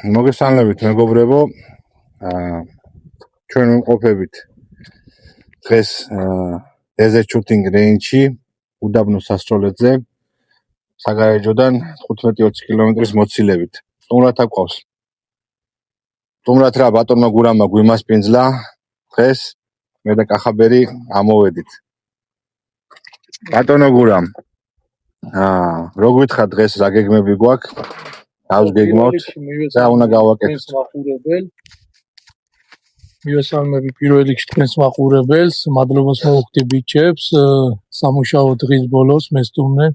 მოგესალმებით მეგობრებო. ჩვენ ვიმყოფებით დღეს Desert Shooting Range-ში, უდაბნო სასწავლეთზე, საგარეჯოდან 15-20 კილომეტრის მოცილებით. სტუმრად აკვავს. სტუმრად რა ბატონმა გურამმა გვიმასპინძლა დღეს მე და კახაბერი ამოვედით. ბატონო გურამ. რო გვითხრა დღეს რა გეგმები გვაქვს? How's გეგმავთ? რა უნდა გავაკეთოთ? მივესალმები პირველ რიგში თქვენს მაყურებელს, მადლობას მოვხდი ბიჭებს, სამუშაო დღის ბოლოს მესტუმრე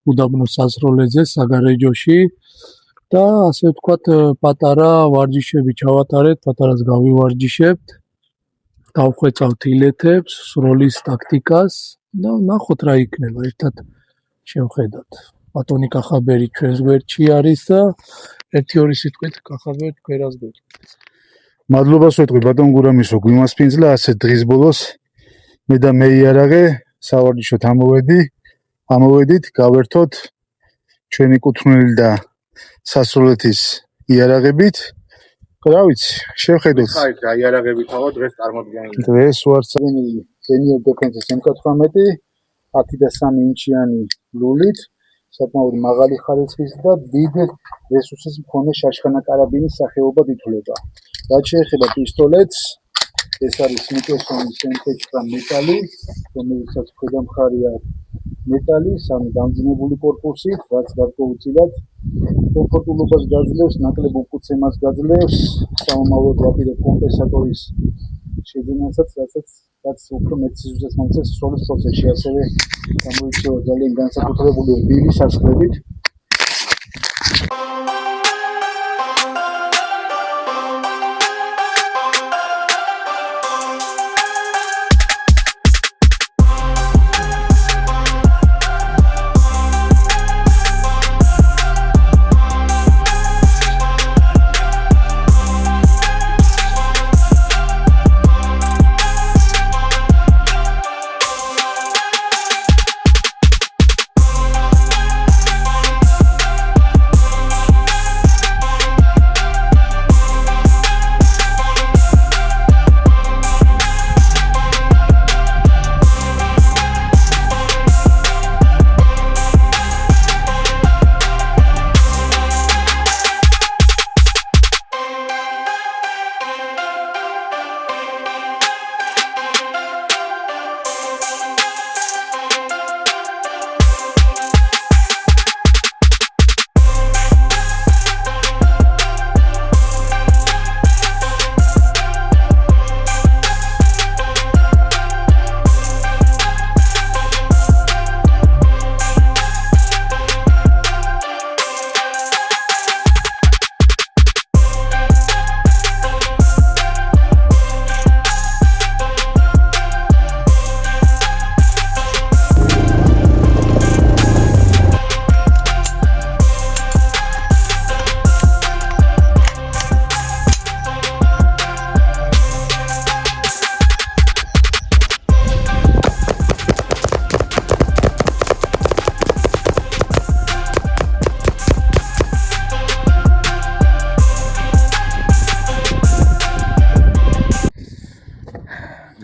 უდაბნოს სასროლეზე, საგარეჯოში და ასე ვთქვათ პატარა ვარჯიშები ჩავატარეთ, პატარას გავივარჯიშებთ, დავხვეწავთ ილეთებს, სროლის ტაქტიკას და ნახოთ რა იქნება, ერთად შევხედოთ. ბატონი კახაბერი ჩვენს გვერდში არის და 1-2 სიტყვით კახაბერი თქვენას გვერდით. მადლობას ვეთქვი ბატონ გურამისო გვიმასპინძლა ასე დღის ბოლოს მე და მე იარაღე სავარჯიშოდ ამოვედით გავერთოთ ჩვენი კუთვნილი და სასროლეთის იარაღებით. რა ვიცი, შევხედოთ. ხაით რა იარაღებითაო დღეს წარმოდგენილი. დღეს ვარცანი Senior Defense M18 10.3 ინჩიანი ლულით, საკმაოდ მაღალი ხარისხის და დიდ რესურსის მქონე შაშხანა კარაბინის სახეობად ითვლება. რაც შეეხება პისტოლეტს, ეს არის Smith-Wesson-ის M19 მეტალი, რომელსაც ქვედა მხარი აქვს მეტალი, სამი დამძიმებული კორპუსით, რაც გარკვეულწილად კომფორტულობას გაძლევს, ნაკლებ უკუცემას გაძლევს, სამომავლოდ ვაპირებ კომპენსატორის შეძენასაც, რაც უფრო მეტ სიზუსტეს მომცეს სროლის პროცესში, ასევე გამოირჩევა ძალიან განსაკუთრებული რბილი სასხლებით.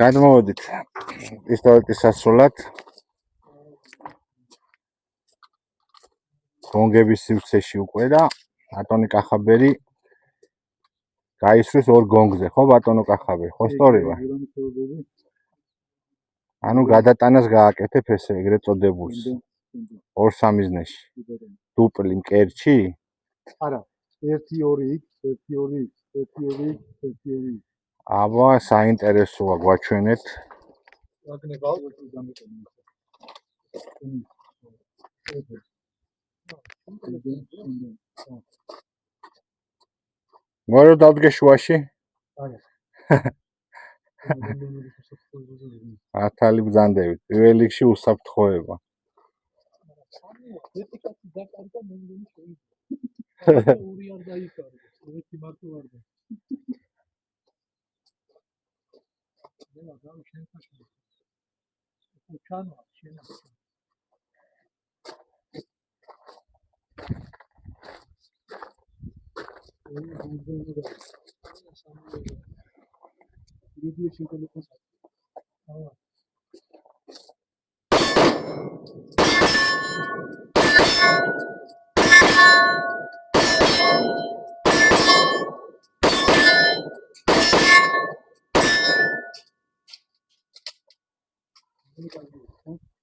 გადმოვედით პისტოლეტის სასროლად. გონგების სივრცეში უკვე და ბატონი კახაბერი გაისვრის ორ გონგზე, ხო ბატონო კახაბერი, ხო სწორია? ანუ გადატანას გააკეთებ ესე ეგრეთ წოდებულს. ორ სამიზნეში. დუპლი მკერდში? არა, 1-2x. აბა, საინტერესოა გვაჩვენეთ. მორო დავდგე შუაში? ათალი ბრძანდებით. პირველ რიგში უსაფრთხოება.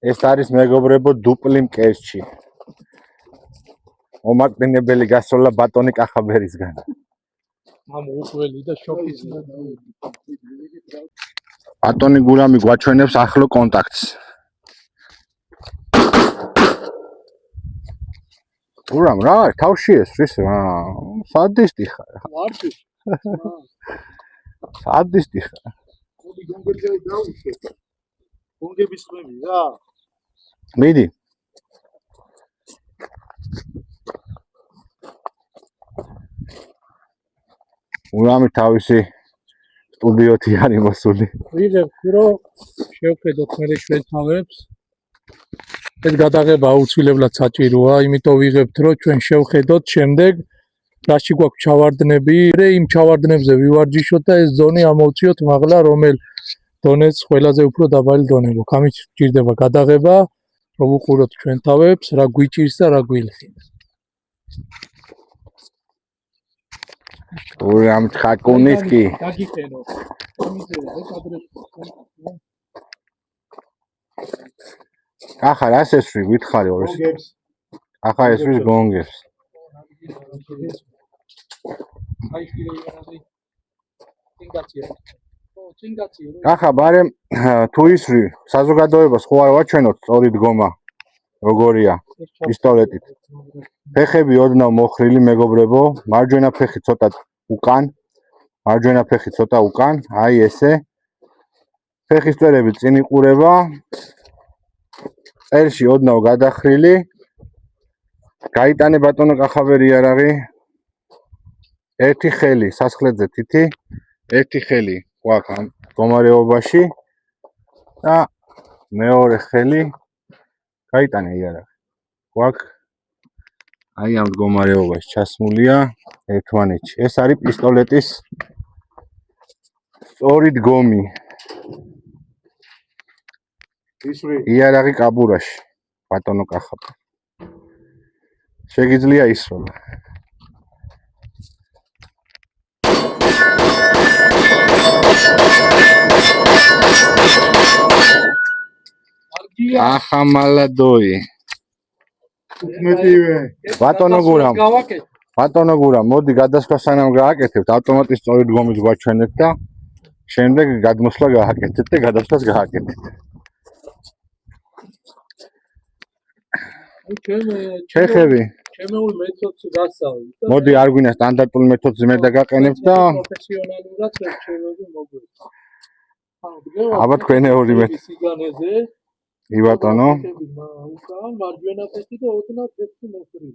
ეს არის მეგობრებო დუპლი მკერჩი. მომაკვდინებელი გასროლა ბატონი კახაბერისგან. უხველი და შოკის ბატონი გურამი გვაჩვენებს ახლო კონტაქტს. გურამ რა არის თავში ეს სადისტი ხარ. ვარდი. სადისტი ხარ. მოდი გონგებზე დავუშვე. გონგების ხმები რა. მიდი. გურამი თავისი სტუდიოთი არის მოსული. ვიღებთ რომ შევხედოთ მე ჩვენთავებს. ეს გადაღება აუცილებლად საჭიროა, იმიტომ ვიღებთ რომ ჩვენ შევხედოთ შემდეგ რაში გვაქვს ჩავარდნები, იმ ჩავარდნებზე ვივარჯიშოთ და ეს ზონი ამოვწიოთ მაღლა რომელ დონეც ყველაზე უფრო დაბალი დონე გვაქვს. ამით გვჭირდება გადაღება, რომ უყუროთ ჩვენთავებს, რა გვიჭირს და რა გვილხინს. გურამ ცხაკუნისკი. დაგიხენო. ამით ეს ადრესი ახლა რას ესვრი გითხარი ორის? ახლა ესვრის გონგებს. აი შეიძლება წინგაცია. წინგაცია. ახლა ბარემ თუ ისვრი საზოგადოებას ხო არ ვაჩვენოთ სწორი დგომა როგორია პისტოლეტით. ფეხები ოდნავ მოხრილი მეგობრებო, მარჯვენა ფეხი ცოტა უკან, მარჯვენა ფეხი ცოტა უკან, აი ესე. ფეხის წვერები წინ იყურება. წერში ოდნავ გადახრილი. გაიტანე ბატონო კახაბერი იარაღი. ერთი ხელი სასხლეთზე თითი, ერთი ხელი გვაქვს ამ მდგომარეობაში და მეორე ხელი გაიტანე იარაღი. გვაქვს აი ამ მდგომარეობაში ჩასმულია ერთმანეთში. ეს არის პისტოლეტის სწორი დგომი. ისვრი იარაღი კაბურაში ბატონო კახაბერი. შეგიძლია ისროლა. ახამალადოი. მედივე. ბატონო გურამ. ბატონო გურამ, მოდი გადასვლა სანამ გააკეთებთ, ავტომატის სწორი დგომის გვაჩვენეთ და შემდეგ გადმოსვლა გააკეთეთ და გადასვლას გააკეთეთ. ჩეხები. ჩემეულ მეთოდს გასწავლით. მოდი არ გვინდა სტანდარტულ მეთოდს მე დაგაყენებთ და პროფესიონალურად რჩევები მოგვეცა. აბა თქვენეული სიგანეზე ი ბატონო. უკან მარჯვენა ფეხი და ოდნავ ფეხი მოხრილი.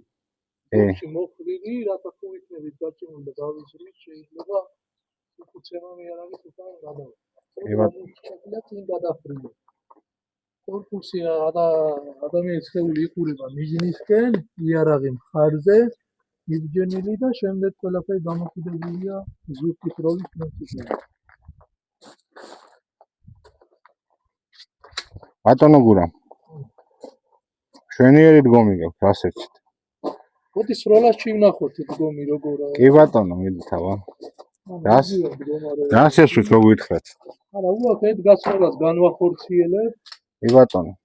ფეხი მოხრილი, რათა თუ იქნებით გაჭიმული და გავიზრით, შეიძლება უკუცემო მიარაღით უკან გადავა. ი ბატონო. და წინ გადახრილი. კორპუსი ადამიანის ხეული იყურება მიზნისკენ, იარაღი მხარზე, მიბჯენილი და შემდეგ ყველაფერი დამოკიდებულია ზუსტი როლის პრინციპზე. ბატონო გურამ. შვენიერი დგომი გაქვს, ასეთით. მოდი სროლაში ვნახოთ დგომი როგორია. კი ბატონო, მიდით აბა. რას ესვით რო გითხრათ? არა, უაკეთ გასროლას განვახორციელებ. კი ბატონო.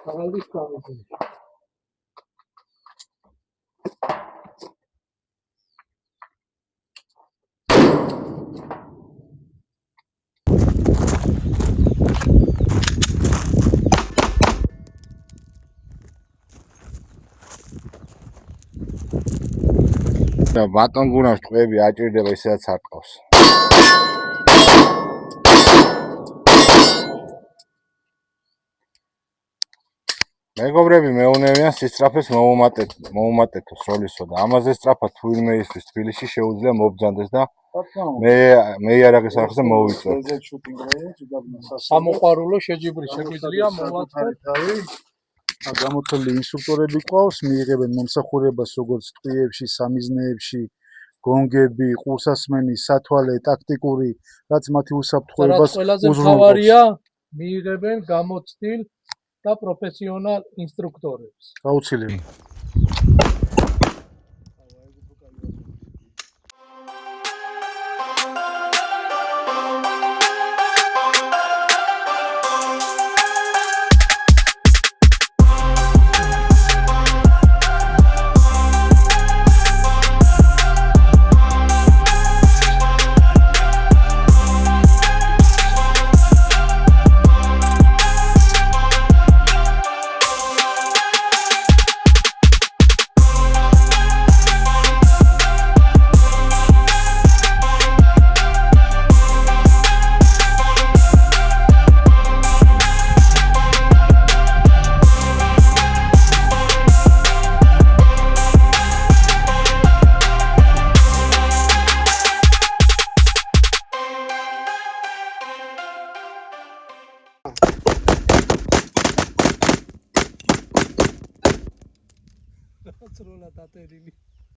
აღალის გამიგე. და ბატონ გურამს ტყვეები აჭირდება ისედაც არ ყავს. მეგობრები მეუნევიან სისწრაფეს მოუმატეთოს სროლისო და ამაზე სწრაფად თუ ვინმე ისვის თბილისში შეუძლია მობრძანდეს და მე იარაღის არხზე მოვიწვევთ. სამოყვარულო შეჯიბრი შეგვიძლია მოვაწყოთ. გამოთვლილი ინსტრუქტორები ყავს, მიიღებენ მომსახურებას როგორც ტყვიებში, სამიზნეებში, გონგები, ყურსასმენი, სათვალე, ტაქტიკური, რაც მათი უსაფრთხოებას ყველაზე უზრუნველყოფს. მთავარია მიიღებენ გამოცდილ და პროფესიონალ ინსტრუქტორებს. აუცილებლად. სრულად ატერილი.